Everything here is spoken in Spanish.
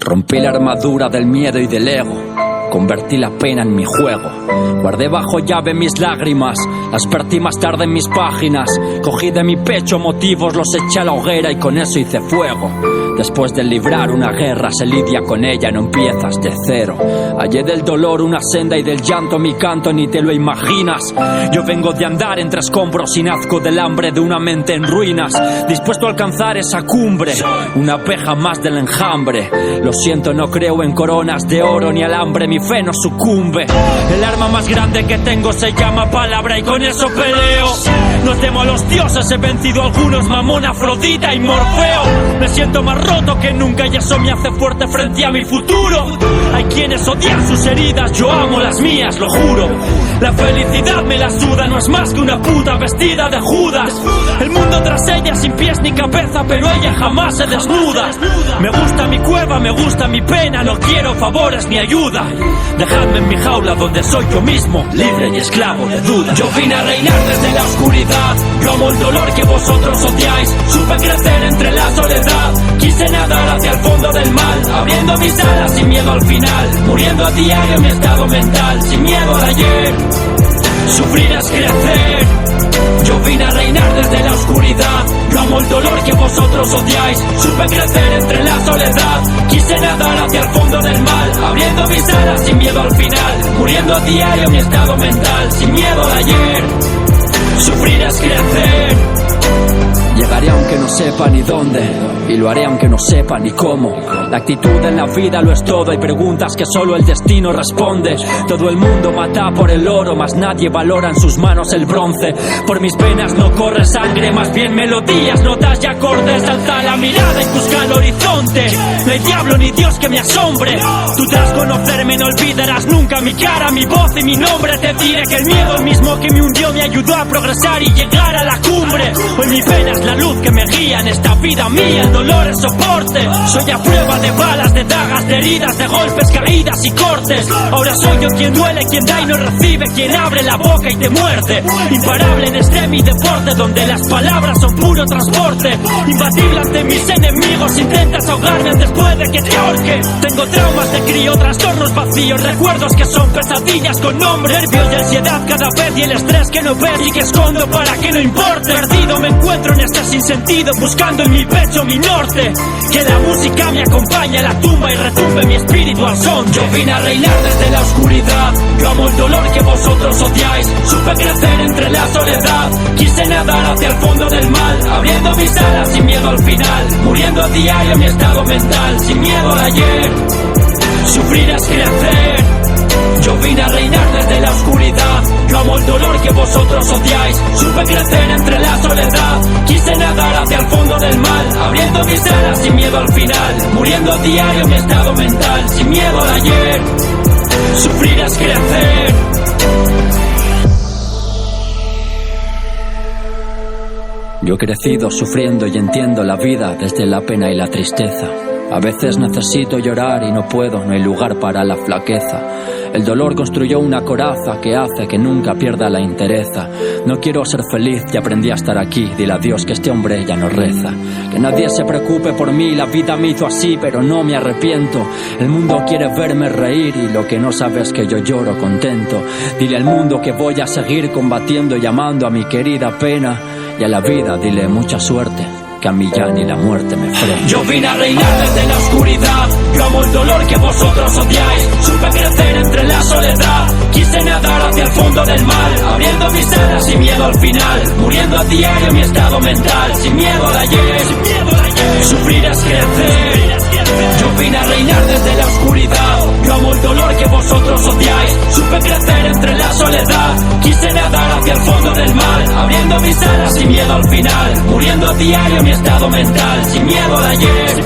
Rompí la armadura del miedo y del ego, convertí la pena en mi juego. Guardé bajo llave mis lágrimas, las vertí más tarde en mis páginas. Cogí de mi pecho motivos, los eché a la hoguera y con eso hice fuego. Después de librar una guerra se lidia con ella, no empiezas de cero. Hallé del dolor una senda y del llanto mi canto, ni te lo imaginas. Yo vengo de andar entre escombros y nazco del hambre de una mente en ruinas, dispuesto a alcanzar esa cumbre, una abeja más del enjambre. Lo siento, no creo en coronas de oro ni alambre, mi fe no sucumbe. El arma más grande que tengo se llama palabra y con eso peleo. No temo a los dioses, he vencido a algunos, Mamón, Afrodita y Morfeo. Me siento más roto que nunca y eso me hace fuerte frente a mi futuro. Hay quienes odian sus heridas, yo amo las mías, lo juro. La felicidad me la suda, no es más que una puta vestida de Judas. El mundo tras ella sin pies ni cabeza, pero ella jamás se desnuda. Me gusta mi cueva, me gusta mi pena, no quiero favores ni ayuda. Dejadme en mi jaula donde soy yo mismo, libre y esclavo de duda. Yo vine a reinar desde la oscuridad, yo amo el dolor que vosotros odiáis. Supe crecer entre la soledad, quise nadar hacia el fondo del mal, abriendo mis alas sin miedo al final, muriendo a diario mi estado mental, sin miedo al ayer. Sufrir es crecer. Yo vine a reinar desde la oscuridad, yo amo el dolor que vosotros odiáis. Supe crecer entre la soledad, quise nadar hacia el fondo del mal, abriendo mis alas sin miedo al final, muriendo a diario mi estado mental, sin miedo al ayer. Sufrir es crecer. Llegaré aunque no sepa ni dónde, y lo haré aunque no sepa ni cómo. La actitud en la vida lo es todo, hay preguntas que solo el destino responde. Todo el mundo mata por el oro, mas nadie valora en sus manos el bronce. Por mis venas no corre sangre, más bien melodías, notas y acordes. Alza la mirada y busca el horizonte, no hay diablo ni Dios que me asombre. Tú tras conocerme no olvidarás nunca mi cara, mi voz y mi nombre. Te diré que el miedo mismo que me hundió me ayudó a progresar y llegar a la cumbre. Hoy mi pena es la luz que me guía en esta vida mía, el dolor es soporte. Soy a prueba de balas, de dagas, de heridas, de golpes, caídas y cortes. Ahora soy yo quien duele, quien da y no recibe, quien abre la boca y te muerde. Imparable en este mi deporte, donde las palabras son puro transporte. Imbatible ante mis enemigos, intentas ahogarme después de que te ahorque. Tengo traumas de crío, trastornos vacíos, recuerdos que son pesadillas con nombre. Nervios y ansiedad cada vez y el estrés que no ves y que escondo para que no importe. Perdido me encuentro en este sinsentido, buscando en mi pecho mi norte. Que la música me acompañe a la tumba y retumbe mi espíritu al son. Yo vine a reinar desde la oscuridad, yo amo el dolor que vosotros odiáis. Supe crecer entre la soledad, quise nadar hacia el fondo del mal, abriendo mis alas sin miedo al final, muriendo a diario mi estado mental, sin miedo al ayer. Sufrir es crecer. Yo vine a reinar desde la oscuridad, yo amo el dolor que vosotros odiáis. Supe crecer entre la soledad, quise nadar hacia el fondo del mal, abriendo mis alas sin miedo al final, muriendo a diario mi estado mental, sin miedo al ayer. Sufrir es crecer. Yo he crecido sufriendo y entiendo la vida desde la pena y la tristeza. A veces necesito llorar y no puedo, no hay lugar para la flaqueza. El dolor construyó una coraza que hace que nunca pierda la entereza. No quiero ser feliz y aprendí a estar aquí, dile a Dios que este hombre ya no reza. Que nadie se preocupe por mí, la vida me hizo así, pero no me arrepiento. El mundo quiere verme reír y lo que no sabe es que yo lloro contento. Dile al mundo que voy a seguir combatiendo y amando a mi querida pena. Y a la vida dile mucha suerte, que a mí ya ni la muerte me frena. Yo vine a reinar desde la oscuridad, yo amo el dolor que vosotros odiáis. Supe crecer entre la soledad, quise nadar hacia el fondo del mal, abriendo mis alas sin miedo al final, muriendo a diario mi estado mental, sin miedo al ayer. Sufrir es crecer. Yo vine a reinar desde la oscuridad, yo amo el dolor que vosotros odiáis. Supe crecer entre la soledad, quise nadar hacia el fondo del mal, abriendo mis alas sin miedo al final, muriendo a diario mi estado mental, sin miedo al ayer.